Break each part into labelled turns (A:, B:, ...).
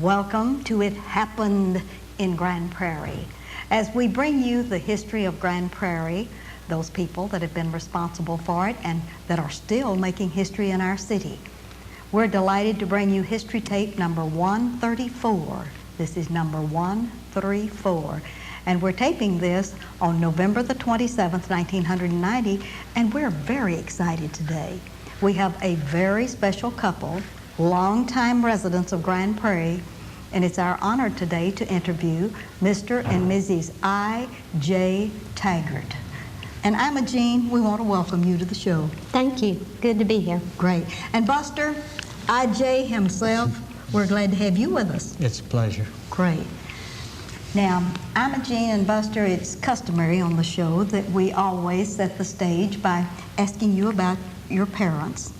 A: Welcome to It Happened in Grand Prairie. As we bring you the history of Grand Prairie, those people that have been responsible for it and that are still making history in our city. We're delighted to bring you history tape number 134. This is number 134. And we're taping this on November the 27th, 1990, and we're very excited today. We have a very special couple, longtime residents of Grand Prairie, and it's our honor today to interview Mr. and Mrs. I.J. Taggart. And Imogene, we want to welcome you to the show.
B: Thank you. Good to be here.
A: Great. And Buster, I.J. himself, we're glad to have you with us.
C: It's a pleasure.
A: Great. Now, Imogene and Buster, it's customary on the show that we always set the stage by asking you about your parents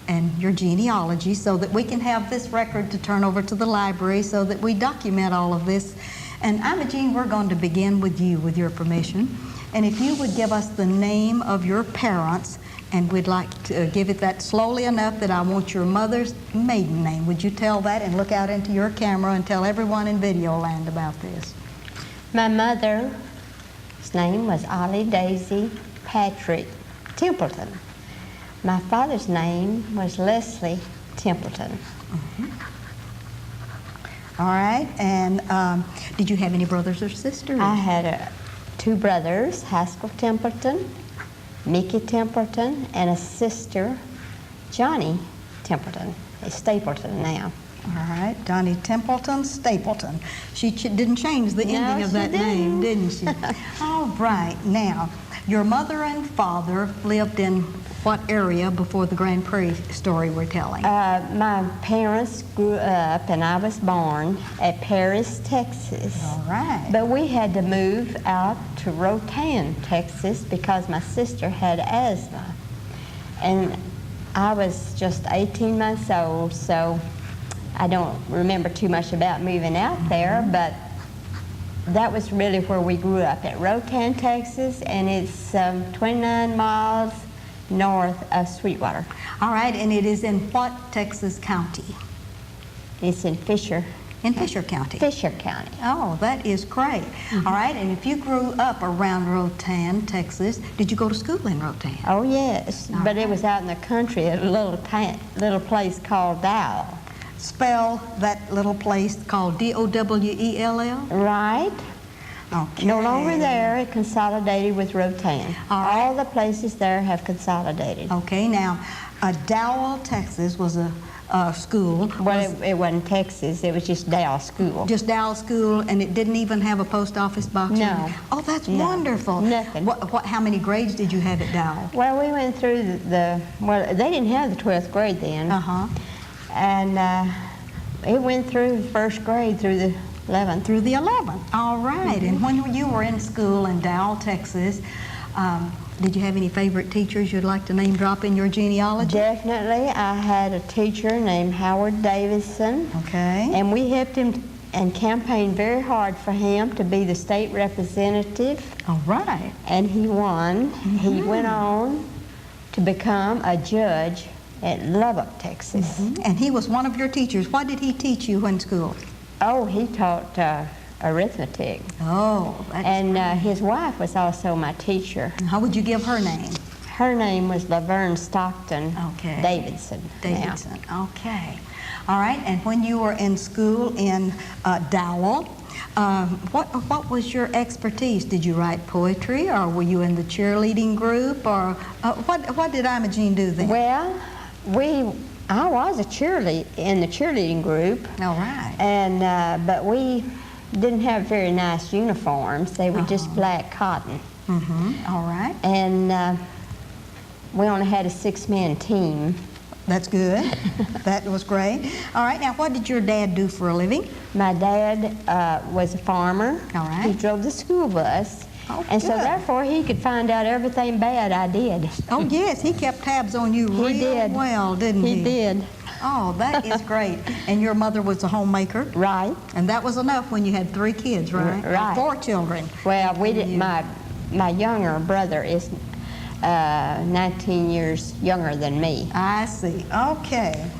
A: and your genealogy so that we can have this record to turn over to the library so that we document all of this. And Imogene, we're going to begin with you, with your permission. And if you would give us the name of your parents, and we'd like to give it that slowly enough that I want your mother's maiden name. Would you tell that and look out into your camera and tell everyone in video land about this?
B: My mother's name was Ollie Daisy Patrick Templeton. My father's name was Leslie Templeton.
A: Mm-hmm. All right, and did you have any brothers or sisters?
B: I had two brothers, Haskell Templeton, Mickey Templeton, and a sister, Johnny Templeton. It's Stapleton now.
A: All right, Johnny Templeton, Stapleton. She didn't change the ending of that name, didn't she? All right, now, your mother and father lived in what area before the Grand Prairie story we're telling?
B: My parents grew up, and I was born at Paris, Texas.
A: All right.
B: But we had to move out to Rotan, Texas, because my sister had asthma. And I was just 18 months old, so I don't remember too much about moving out there, but that was really where we grew up, at Rotan, Texas, and it's 29 miles north of Sweetwater.
A: All right, and it is in what Texas county?
B: It's in Fisher.
A: In Fisher County?
B: Fisher County.
A: Oh, that is great. Mm-hmm. All right, and if you grew up around Rotan, Texas, did you go to school in Rotan?
B: Oh, yes, but it was out in the country at a little place called Dowell.
A: Spell that little place called D-O-W-E-L-L?
B: Right.
A: Okay.
B: No longer there. It consolidated with Rotan. All the places there have consolidated.
A: Okay, now, Dowell, Texas was a school.
B: Well, it wasn't Texas. It was just Dowell School.
A: Just Dowell School, and it didn't even have a post office box?
B: No.
A: Oh, that's wonderful.
B: Nothing.
A: How many grades did you have at Dowell?
B: Well, we went through well, they didn't have the 12th grade then.
A: Uh-huh.
B: And it went through first grade through the 11th.
A: Through the 11th. All right. Mm-hmm. And when you were in school in Dowell, Texas, did you have any favorite teachers you'd like to name drop in your genealogy?
B: Definitely. I had a teacher named Howard Davidson.
A: Okay.
B: And we helped him and campaigned very hard for him to be the state representative.
A: All right.
B: And he won.
A: Mm-hmm.
B: He went on to become a judge at Lubbock, Texas.
A: Mm-hmm. And he was one of your teachers. What did he teach you in school?
B: Oh, he taught arithmetic.
A: Oh,
B: and his wife was also my teacher.
A: How would you give her name?
B: Her name was Laverne Stockton Davidson.
A: Davidson, okay. All right, and when you were in school in Dowell, what was your expertise? Did you write poetry, or were you in the cheerleading group, or what did Imogene do then?
B: Well, I was in the cheerleading group.
A: All right.
B: And but we didn't have very nice uniforms. They were just black cotton.
A: Mm-hmm. All right.
B: And we only had a 6-man team.
A: That's good. That was great. All right. Now, what did your dad do for a living?
B: My dad was a farmer.
A: All right.
B: He drove the school bus.
A: Oh,
B: and
A: good.
B: so therefore he could find out everything bad I did.
A: Oh, yes. He kept tabs on you real well, didn't he?
B: He did.
A: Oh, that is great. And your mother was a homemaker?
B: Right.
A: And that was enough when you had 3 kids, right?
B: Right.
A: Or 4 children.
B: Well, we didn't. My younger brother is 19 years younger than me.
A: I see. Okay.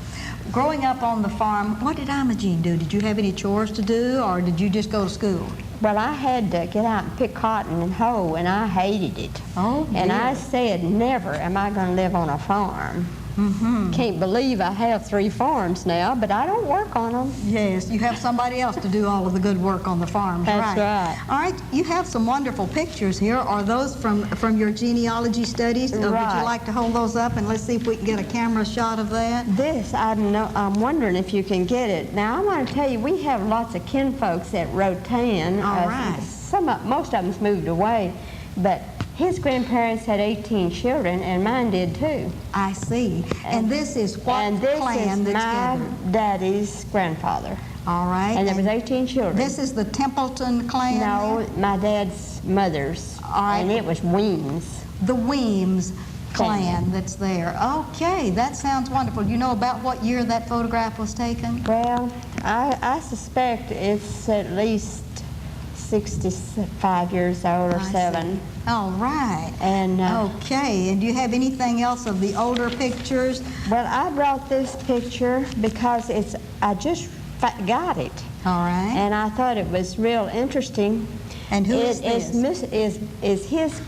A: growing up on the farm, what did Imogene do? Did you have any chores to do, or did you just go to school?
B: Well, I had to get out and pick cotton and hoe, and I hated it.
A: Oh,
B: and
A: dear.
B: I said, never am I going to live on a farm.
A: Mm-hmm.
B: Can't believe I have 3 farms now, but I don't work on them.
A: Yes, you have somebody else to do all of the good work on the farms.
B: That's right.
A: All right, you have some wonderful pictures here. Are those from your genealogy studies? Would you
B: Right.
A: like to hold those up and let's see if we can get a camera shot of that?
B: This, I'm wondering if you can get it. Now, I want to tell you, we have lots of kinfolks at Rotan.
A: All right.
B: Most of them's moved away, but his grandparents had 18 children, and mine did too.
A: I see. And this is what
B: And this
A: clan
B: is
A: that's
B: my
A: gathered?
B: daddy's grandfather.
A: All right.
B: And there was 18 children.
A: This is the Templeton clan?
B: No,
A: there?
B: my dad's mother's.
A: All right.
B: And it was Weems.
A: The Weems clan that's there. Okay, that sounds wonderful. Do you know about what year that photograph was taken?
B: Well, I suspect it's at least 65 years old or
A: I see.
B: 7.
A: All right.
B: And
A: Okay, and do you have anything else of the older pictures?
B: well, I brought this picture because I just got it,
A: All right.
B: and I thought it was real interesting.
A: And who is
B: It
A: this?
B: is his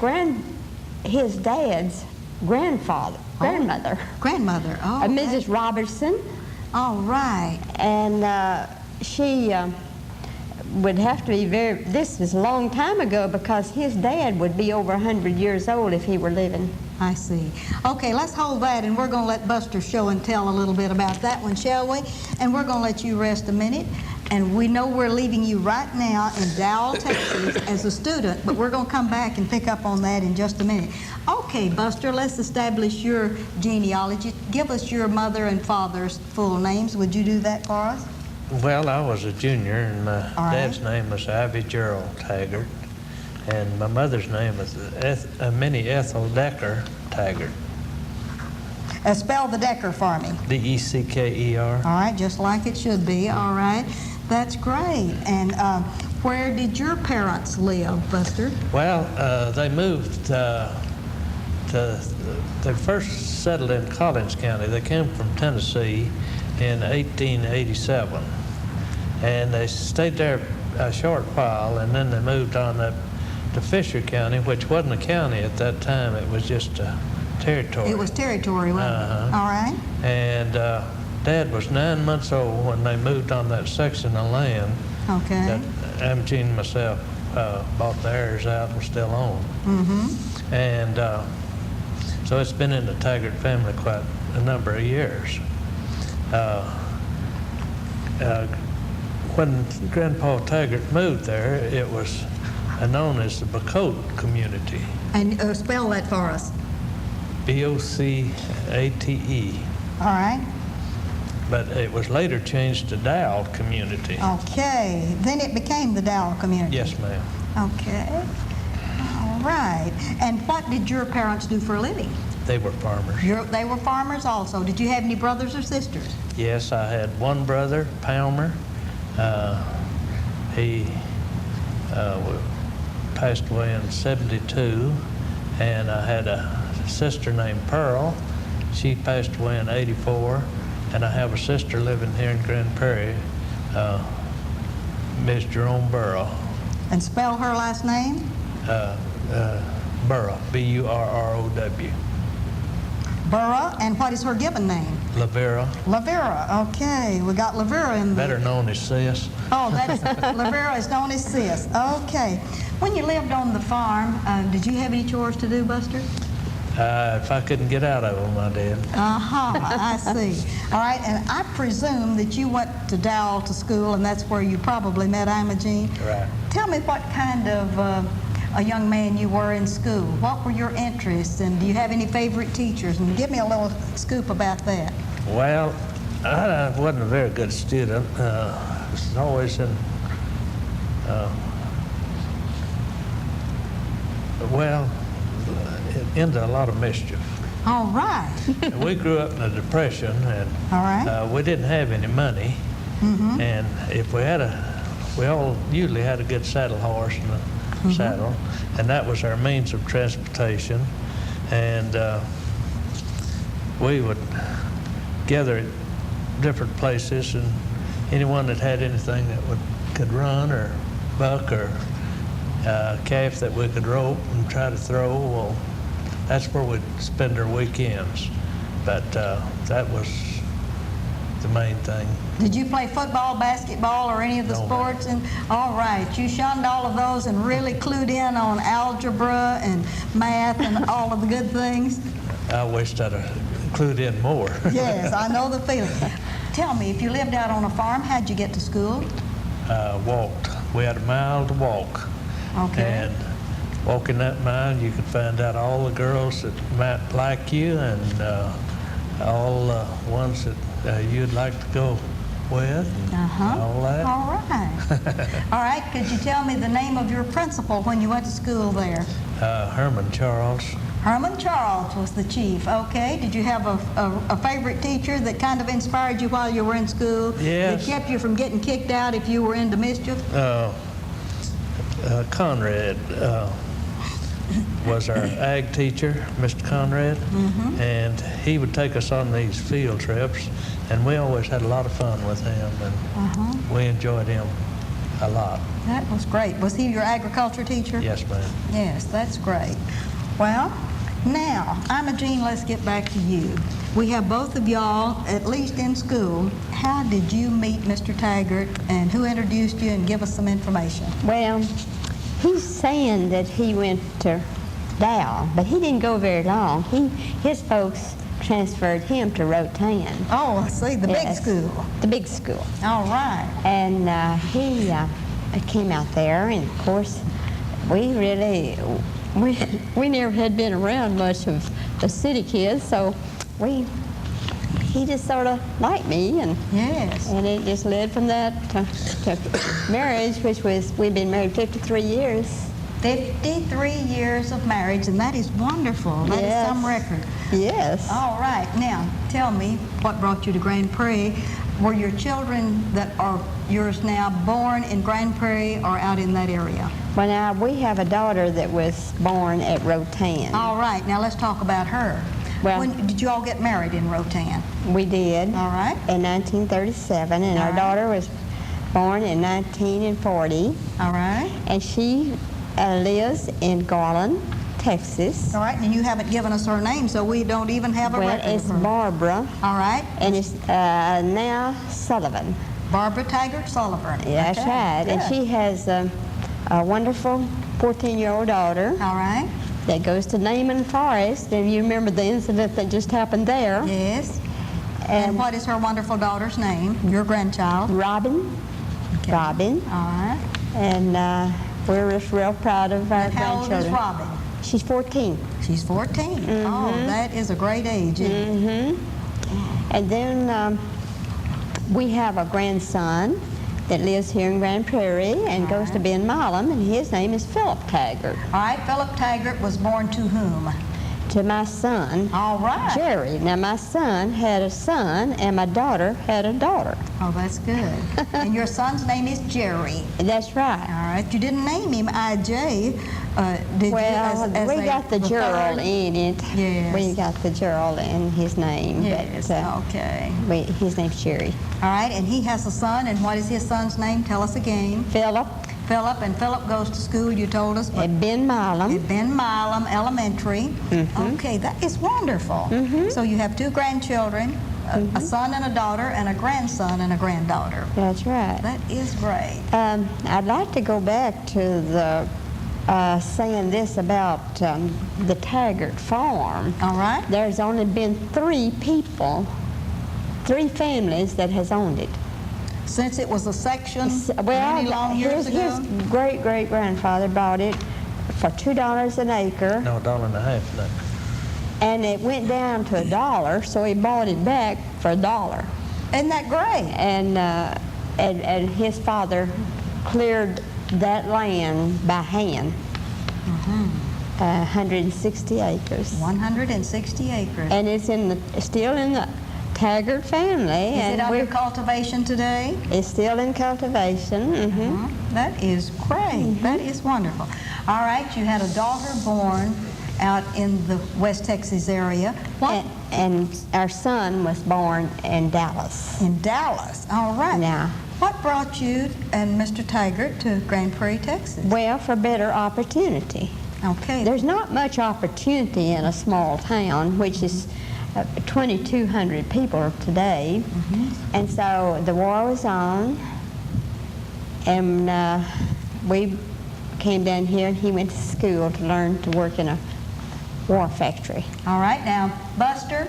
B: dad's grandmother,
A: Grandmother. Oh,
B: Mrs. Robertson,
A: all right.
B: and she would have to be this was a long time ago because his dad would be over 100 years old if he were living.
A: I see. Okay, let's hold that, and we're going to let Buster show and tell a little bit about that one, shall we? And we're going to let you rest a minute. And we know we're leaving you right now in Dowell, Texas as a student, but we're going to come back and pick up on that in just a minute. Okay, Buster, let's establish your genealogy. Give us your mother and father's full names. Would you do that for us?
C: Well, I was a junior, and my
A: All right.
C: dad's name was Ivy Gerald Taggart, and my mother's name was Minnie Ethel Decker Taggart,
A: Spell the Decker for me.
C: D-E-C-K-E-R.
A: All right, just like it should be. All right, that's great. And where did your parents live, Buster?
C: Well, they moved they first settled in Collins County. They came from Tennessee in 1887, and they stayed there a short while, and then they moved on up to Fisher County, which wasn't a county at that time. It was just a territory.
A: It was territory, wasn't it? All right.
C: And Dad was 9 months old when they moved on that section of land
A: Okay.
C: that Imogene and myself bought the heirs out and still own.
A: Mm-hmm.
C: And so it's been in the Taggart family quite a number of years. When Grandpa Taggart moved there, it was known as the Bacote community,
A: And spell that for us.
C: B-O-C-A-T-E.
A: All right.
C: But it was later changed to Dowell community.
A: Okay. Then it became the Dowell community.
C: Yes, ma'am.
A: Okay. All right. And what did your parents do for a living?
C: They were farmers.
A: They were farmers also. Did you have any brothers or sisters?
C: Yes, I had one brother, Palmer. He passed away in '72, and I had a sister named Pearl. She passed away in '84, and I have a sister living here in Grand Prairie, Miss Jerome Burrow.
A: And spell her last name?
C: Burrow, B-U-R-R-O-W.
A: Burra. And what is her given name?
C: Lavera,
A: Lavera. Okay. We got Lavera in there.
C: better known as Sis.
A: Oh, that's Lavera is known as Sis. Okay. When you lived on the farm, did you have any chores to do, Buster?
C: If I couldn't get out of them, I did.
A: I see. All right, and I presume that you went to Dowell to school, and that's where you probably met Imogene.
C: Right.
A: Tell me what kind of a young man you were in school. What were your interests, and do you have any favorite teachers? And give me a little scoop about that.
C: Well, I wasn't a very good student. Was always into a lot of mischief.
A: All right.
C: We grew up in a depression, and
A: All right.
C: we didn't have any money.
A: Mm-hmm.
C: And if we all usually had a good saddle horse and a saddle, and that was our means of transportation. And we would gather different places, and anyone that had anything that could run or buck or calf that we could rope and try to throw, well, that's where we'd spend our weekends. But that was the main thing.
A: Did you play football, basketball, or any of the
C: No,
A: sports? And all right, you shunned all of those and really clued in on algebra and math and all of the good things?
C: I wished I'd have clued in more.
A: Yes, I know the feeling. Tell me, if you lived out on a farm, how'd you get to school?
C: Walked. We had a mile to walk.
A: Okay.
C: And walking that mile, you could find out all the girls that might like you and all the ones that you'd like to go with. And all that.
A: All right. All right, could you tell me the name of your principal when you went to school there?
C: Herman Charles.
A: Herman Charles was the chief. Okay. Did you have a favorite teacher that kind of inspired you while you were in school?
C: Yes.
A: That kept you from getting kicked out if you were into mischief?
C: Conrad was our ag teacher, Mr. Conrad, and he would take us on these field trips, and we always had a lot of fun with him, and we enjoyed him a lot.
A: That was great. Was he your agriculture teacher?
C: Yes, ma'am.
A: Yes, that's great. Well, now, Imogene, let's get back to you. We have both of y'all, at least in school. How did you meet Mr. Taggart, and who introduced you, and give us some information?
B: Well, he's saying that he went to Dow, but he didn't go very long. His folks transferred him to Rotan.
A: Oh, I see, the big
B: Yes,
A: school.
B: The big school.
A: All right.
B: And he came out there, and of course, we never had been around much of the city kids, so he just sort of liked me, and
A: Yes.
B: and it just led from that to marriage, which was, we've been married 53 years.
A: 53 years of marriage, and that is wonderful. That is
B: Yes.
A: some record.
B: Yes.
A: All right. Now, tell me, what brought you to Grand Prairie? Were your children that are yours now born in Grand Prairie or out in that area?
B: Well, now, we have a daughter that was born at Rotan.
A: All right. Now, let's talk about her.
B: Well-
A: When did you all get married in Rotan?
B: We did.
A: All right.
B: In 1937, and
A: All
B: our
A: right.
B: daughter was born in 1940,
A: All right.
B: and she lives in Garland, Texas.
A: All right. And you haven't given us her name, so we don't even have a
B: Well,
A: record
B: it's
A: of her.
B: Barbara,
A: All right.
B: and it's now Sullivan.
A: Barbara Taggart Sullivan.
B: Yeah, that's
A: Okay,
B: right. And
A: good.
B: she has a wonderful 14-year-old daughter
A: All right.
B: that goes to Naaman Forest, and you remember the incident that just happened there.
A: Yes. And what is her wonderful daughter's name? Your grandchild.
B: Robin.
A: Okay.
B: Robin.
A: All right.
B: And we're just real proud of our
A: And how old
B: grandchildren.
A: is Robin?
B: She's 14.
A: She's 14. Oh, that is a great age. isn't it?
B: And then we have a grandson that lives here in Grand Prairie and goes to Ben Milam, and his name is Philip Taggart.
A: All right, Philip Taggart was born to whom?
B: To my son,
A: All right.
B: Jerry. Now, my son had a son, and my daughter had a daughter.
A: Oh, that's good. And your son's name is Jerry.
B: That's right.
A: All right. You didn't name him I.J. Did
B: Well,
A: you? As
B: we got the Gerald
A: third?
B: in it.
A: Yes.
B: We got the Gerald in his name.
A: Yes.
B: But,
A: Okay.
B: his name's Jerry.
A: All right. And he has a son. And what is his son's name? Tell us again.
B: Philip
A: Philip. And Philip goes to school, you told us. But
B: at Ben Milam.
A: at Ben Milam Elementary. Okay, that is wonderful. So you have two grandchildren, a son and a daughter, and a grandson and a granddaughter.
B: That's right.
A: That is great.
B: I'd like to go back to the saying this about the Taggart farm.
A: All right.
B: There's only been 3 families that has owned it.
A: Since it was a section many long
B: his
A: years ago.
B: great-great-grandfather bought it for $2 an acre,
C: No, $1.50 an acre.
B: and it went down to $1, so he bought it back for $1.
A: Isn't that great?
B: And his father cleared that land by hand, 160 acres.
A: 160 acres.
B: And it's still in the Taggart family.
A: Is
B: and
A: it under cultivation today?
B: It's still in cultivation.
A: That is great. That is wonderful. All right, you had a daughter born out in the West Texas area. What?
B: And our son was born in Dallas.
A: In Dallas. All right.
B: Now,
A: what brought you and Mr. Taggart to Grand Prairie, Texas?
B: well, for better opportunity.
A: Okay.
B: There's not much opportunity in a small town, which is 2,200 people today. And so the war was on, and we came down here, and he went to school to learn to work in a war factory.
A: All right. Now, Buster,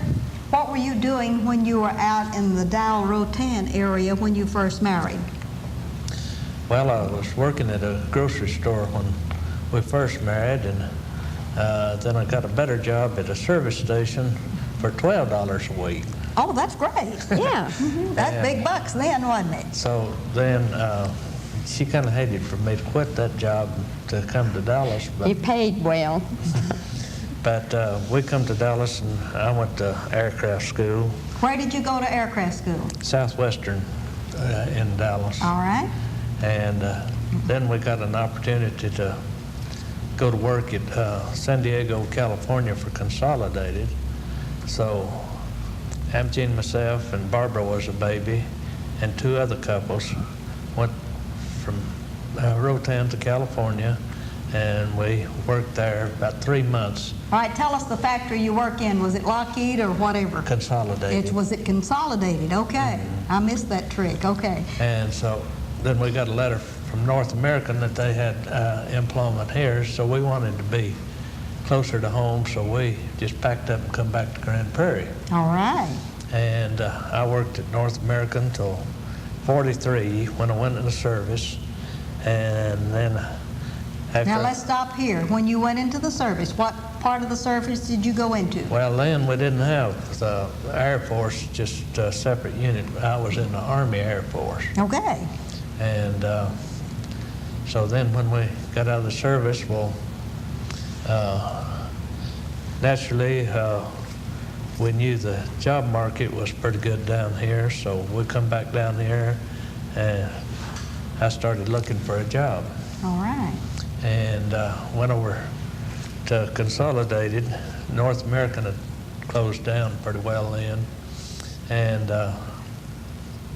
A: what were you doing when you were out in the Dalles-Rotan area when you first married?
C: Well, I was working at a grocery store when we first married, and then I got a better job at a service station for $12 a week.
A: Oh, that's great.
B: Yeah.
A: That's big bucks then, wasn't it?
C: So then she kind of hated for me to quit that job to come to Dallas.
B: He paid well.
C: But we come to Dallas, and I went to aircraft school,
A: Where did you go to aircraft school?
C: Southwestern in Dallas.
A: All right.
C: And then we got an opportunity to go to work at San Diego, California for Consolidated. So Amjane, myself, and Barbara was a baby, and two other couples went from Rotan to California, and we worked there about 3 months.
A: All right, tell us the factory you work in. Was it Lockheed or whatever?
C: Consolidated.
A: Was it Consolidated? Okay. I missed that trick. Okay.
C: And so then we got a letter from North American that they had employment here, so we wanted to be closer to home, so we just packed up and come back to Grand Prairie.
A: All right.
C: And I worked at North American until 43 when I went into service, and then after...
A: Now let's stop here. When you went into the service, what part of the service did you go into?
C: Well, then we didn't have the Air Force, just a separate unit. I was in the Army Air Force.
A: Okay.
C: And so then when we got out of the service, well, naturally, we knew the job market was pretty good down here, so we come back down here, and I started looking for a job.
A: All right.
C: And went over to Consolidated. North American had closed down pretty well then. And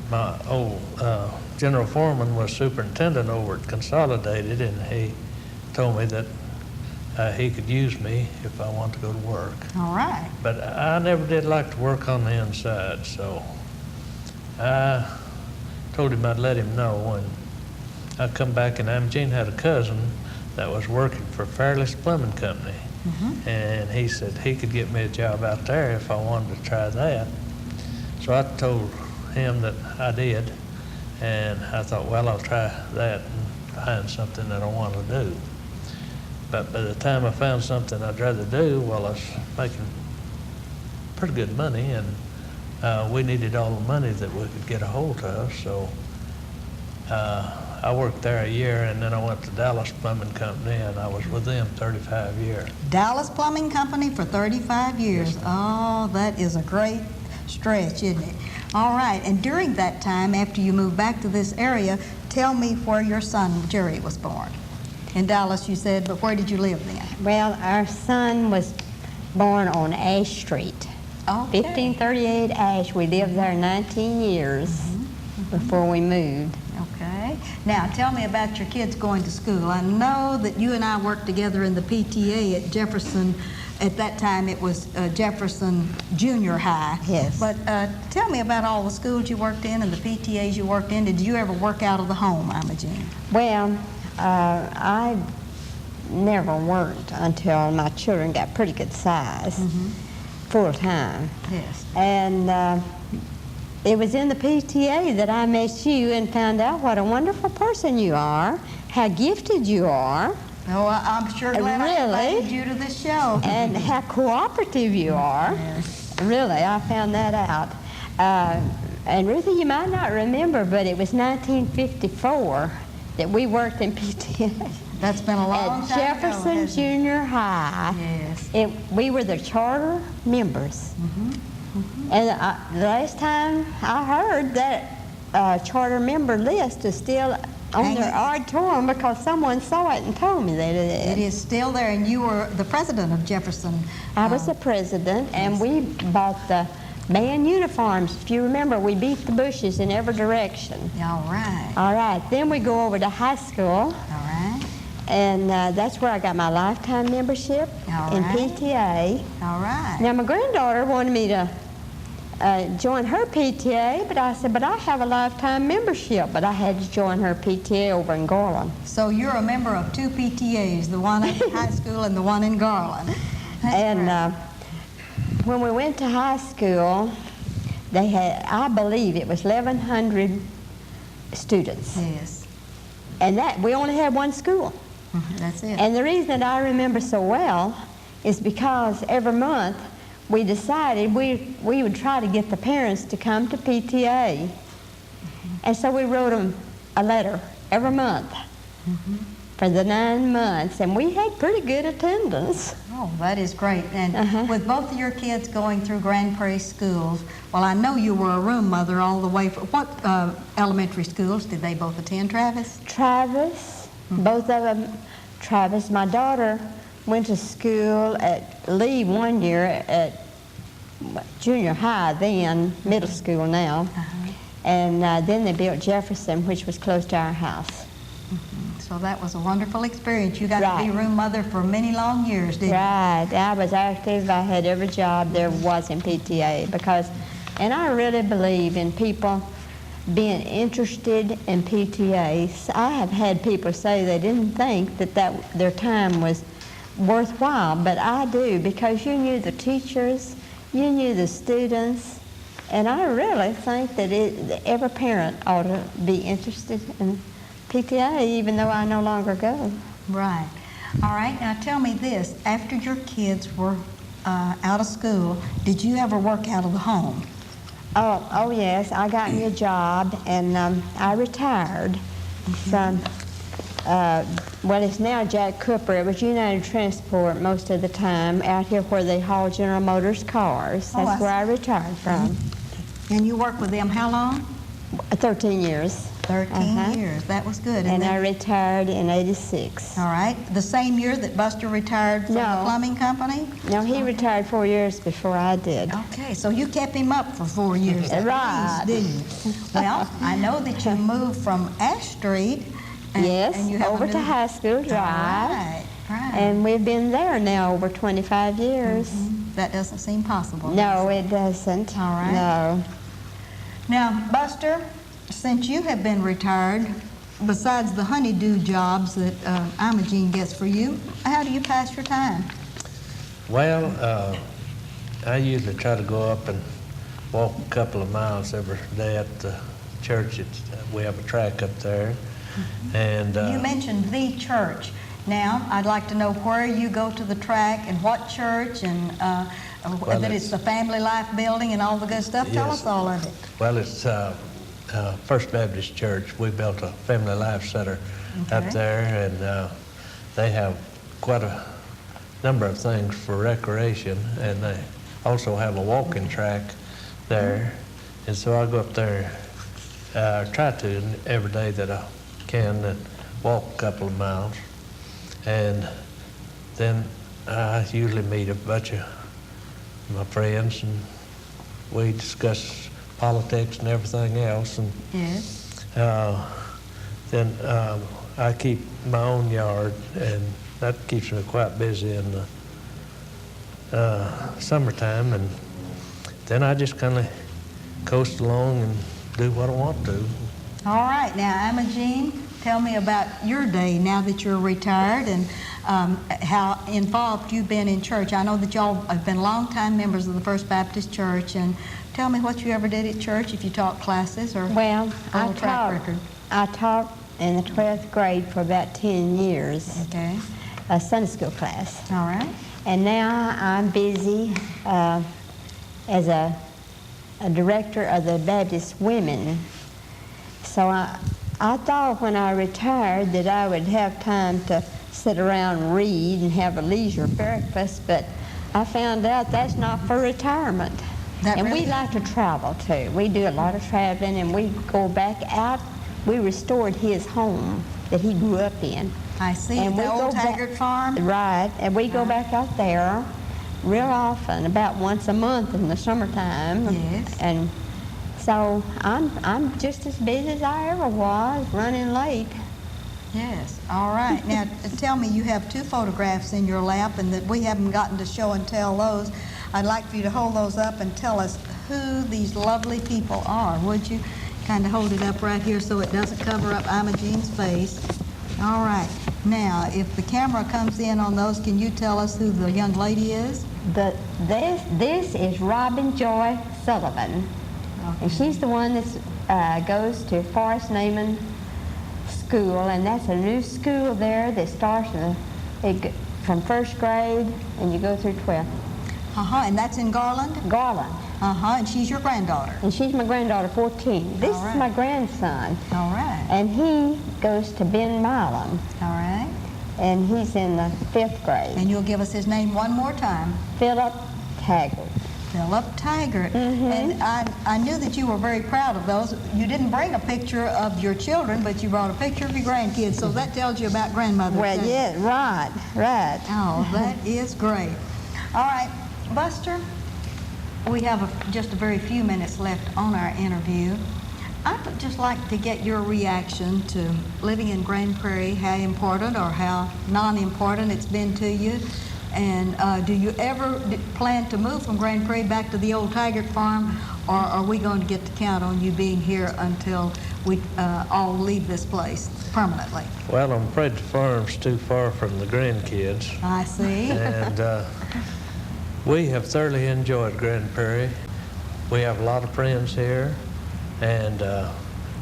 C: my old general foreman was superintendent over at Consolidated, and he told me that he could use me if I wanted to go to work.
A: All right.
C: But I never did like to work on the inside, so I told him I'd let him know. And I come back, and Amjane had a cousin that was working for Fairless Plumbing Company. And he said he could get me a job out there if I wanted to try that. So I told him that I did, and I thought, well, I'll try that and find something that I want to do. But by the time I found something I'd rather do, well, I was making pretty good money, and we needed all the money that we could get a hold of. So I worked there a year, and then I went to Dallas Plumbing Company, and I was with them 35 years.
A: Dallas Plumbing Company for 35 years.
C: Yes,
A: oh, that is a great stretch, isn't it? All right, and during that time, after you moved back to this area, tell me where your son, Jerry, was born. In Dallas, you said, but where did you live then?
B: Well, our son was born on Ash Street.
A: Okay.
B: 1538 Ash. We lived there 19 years before we moved.
A: Okay. Now, tell me about your kids going to school. I know that you and I worked together in the PTA at Jefferson. At that time, it was Jefferson Junior High.
B: Yes.
A: But tell me about all the schools you worked in and the PTAs you worked in. Did you ever work out of the home, Amjane?
B: Well, I never worked until my children got pretty good size, full time.
A: Yes.
B: And it was in the PTA that I met you and found out what a wonderful person you are, how gifted you are,
A: Oh, I'm sure glad I invited you to this show.
B: and how cooperative you are.
A: Yes.
B: Really, I found that out. And Ruthie, you might not remember, but it was 1954 that we worked in PTA.
A: That's been a long
B: At
A: time
B: Jefferson
A: ago, hasn't it?
B: Junior High.
A: Yes.
B: We were the charter members. And the last time I heard that charter member list is still on their auditorium because someone saw it and told me that it
A: It
B: is.
A: is still there, and you were the president of Jefferson.
B: I was the president, and we bought the band uniforms. If you remember, we beat the bushes in every direction.
A: All right.
B: All right, then we go over to high school,
A: All right.
B: and that's where I got my lifetime membership
A: All
B: in
A: right.
B: PTA.
A: All right.
B: Now, my granddaughter wanted me to join her PTA, but I said, but I have a lifetime membership, but I had to join her PTA over in Garland.
A: So you're a member of two PTAs, the one at high school and the one in Garland. That's
B: And
A: right.
B: when we went to high school, they had, I believe it was 1,100 students.
A: Yes.
B: And that we only had one school.
A: That's it.
B: And the reason that I remember so well is because every month we decided we would try to get the parents to come to PTA. And so we wrote them a letter every month for the 9 months, and we had pretty good attendance.
A: Oh, that is great. And with both of your kids going through Grand Prairie schools, well, I know you were a room mother all the way. What elementary schools did they both attend, Travis?
B: Travis, both of them. Travis, my daughter went to school at Lee one year at junior high then, middle school now. And then they built Jefferson, which was close to our house.
A: So that was a wonderful experience. You got to be
B: Right.
A: room mother for many long years, didn't you?
B: Right, I was active. I had every job there was in PTA because, and I really believe in people being interested in PTAs. I have had people say they didn't think that their time was worthwhile, but I do, because you knew the teachers, you knew the students, and I really think that every parent ought to be interested in PTA, even though I no longer go.
A: Right. All right. Now tell me this. After your kids were out of school, did you ever work out of the home?
B: Oh yes, I got me a job, and I retired from, well, it's now Jack Cooper. It was United Transport most of the time, out here where they haul General Motors cars.
A: Oh,
B: That's
A: I
B: where I retired from.
A: And you worked with them how long?
B: 13 years.
A: 13 years. That was good.
B: And I
A: then,
B: retired in '86.
A: all right. The same year that Buster retired from the
B: No.
A: plumbing company?
B: No, he retired 4 years before I did.
A: Okay, so you kept him up for 4 years at
B: Right.
A: least, didn't you? Well, I know that you moved from Ash Street.
B: Yes,
A: and you have a
B: over to
A: new-
B: High School Drive.
A: Right, right.
B: And we've been there now over 25 years.
A: That doesn't seem possible.
B: No, it doesn't.
A: All right.
B: No.
A: Now, Buster, since you have been retired, besides the honeydew jobs that Imogene gets for you, how do you pass your time?
C: Well, I usually try to go up and walk a couple of miles every day at the church. We have a track up there. And
A: You mentioned the church. Now, I'd like to know where you go to the track and what church, and that it's the Family Life Building and all the good stuff. Tell
C: Yes.
A: us all of it.
C: well, it's First Baptist Church. We built a Family Life Center up
A: Okay.
C: there, and they have quite a number of things for recreation, and they also have a walking track there. And so I go up there, try to every day that I can, and walk a couple of miles. And then I usually meet a bunch of my friends, and we discuss politics and everything else. And
A: Yes.
C: then I keep my own yard, and that keeps me quite busy in the summertime. And then I just kind of coast along and do what I want to.
A: All right. Now, Imogene, tell me about your day now that you're retired, and how involved you've been in church. I know that y'all have been longtime members of the First Baptist Church, and tell me what you ever did at church, if you taught classes or
B: Well,
A: a little track record.
B: I taught in the 12th grade for about 10 years,
A: Okay.
B: a Sunday school class.
A: All right.
B: And now I'm busy as a director of the Baptist Women. So I thought when I retired that I would have time to sit around and read and have a leisure breakfast, but I found out that's not for retirement.
A: That
B: And
A: really-
B: we like to travel too. We do a lot of traveling, and we go back out we restored his home that he grew up in.
A: I see.
B: And we
A: The
B: go
A: old
B: back-
A: Taggart farm?
B: Right, and we go back out there real often, about once a month in the summertime.
A: Yes.
B: And so I'm just as busy as I ever was, running late.
A: Yes, all right. Now, tell me, you have 2 photographs in your lap, and that we haven't gotten to show and tell those. I'd like for you to hold those up and tell us who these lovely people are, would you? Kind of hold it up right here so it doesn't cover up Imogene's face. All right. Now, if the camera comes in on those, can you tell us who the young lady is?
B: This is Robin Joy Sullivan, and she's the one that goes to Forest Naaman School, and that's a new school there that starts from 1st grade and you go through 12th.
A: And that's in Garland?
B: Garland.
A: And she's your granddaughter?
B: And she's my granddaughter, 14. This
A: All right.
B: is my grandson.
A: All right.
B: And he goes to Ben Milam,
A: All right.
B: and he's in the 5th grade.
A: And you'll give us his name one more time.
B: Philip Taggart.
A: Philip Taggart. And I knew that you were very proud of those. You didn't bring a picture of your children, but you brought a picture of your grandkids, so that tells you about grandmother.
B: Well,
A: too.
B: yeah, right.
A: Oh, that is great. All right, Buster, we have just a very few minutes left on our interview. I would just like to get your reaction to living in Grand Prairie, how important or how non-important it's been to you. And do you ever plan to move from Grand Prairie back to the old Taggart farm, or are we going to get to count on you being here until we all leave this place permanently?
C: Well, I'm afraid the farm's too far from the grandkids.
A: I see.
C: And we have thoroughly enjoyed Grand Prairie. We have a lot of friends here, and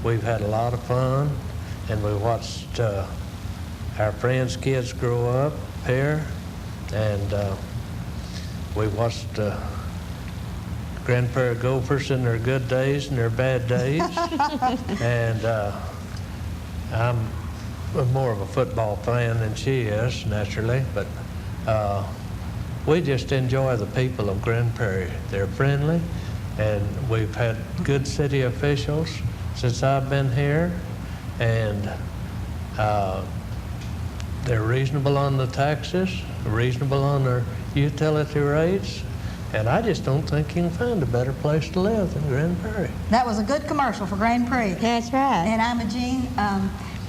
C: we've had a lot of fun, and we watched our friends' kids grow up here, and we watched Grand Prairie Gophers in their good days and their bad days. And I'm more of a football fan than she is, naturally, but we just enjoy the people of Grand Prairie. They're friendly, and we've had good city officials since I've been here, and they're reasonable on the taxes, reasonable on their utility rates, and I just don't think you can find a better place to live than Grand Prairie.
A: That was a good commercial for Grand Prairie.
B: That's right.
A: And Imogene,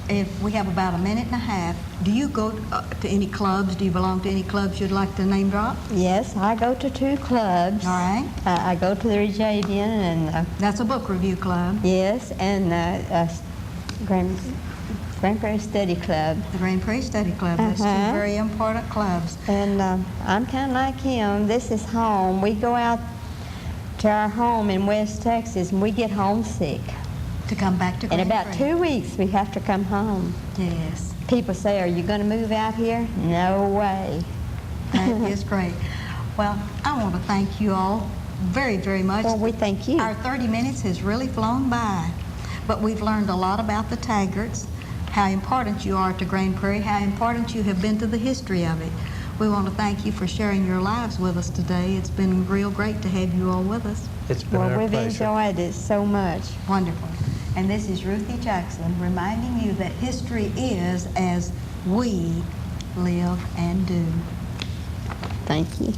A: if we have about a minute and a half, do you go to any clubs? Do you belong to any clubs you'd like to name drop?
B: Yes, I go to 2 clubs.
A: All right.
B: I go to the Rejavian and
A: That's a book review club.
B: yes, and Grand Prairie Study Club.
A: The Grand Prairie Study Club. That's 2 very important clubs.
B: And I'm kind of like him. This is home. We go out to our home in West Texas, and we get homesick.
A: To come back to
B: In
A: Grand
B: about
A: Prairie.
B: 2 weeks, we have to come home.
A: Yes,
B: People say, "Are you going to move out here?" No way.
A: that is great. Well, I want to thank you all very, very much.
B: Well, we thank you.
A: Our 30 minutes has really flown by, but we've learned a lot about the Taggarts, how important you are to Grand Prairie, how important you have been to the history of it. We want to thank you for sharing your lives with us today. It's been real great to have you all with us.
C: It's been
B: Well,
C: our
B: we've
C: pleasure.
B: enjoyed it so much.
A: Wonderful. And this is Ruthie Jackson reminding you that history is as we live and do.
B: Thank you.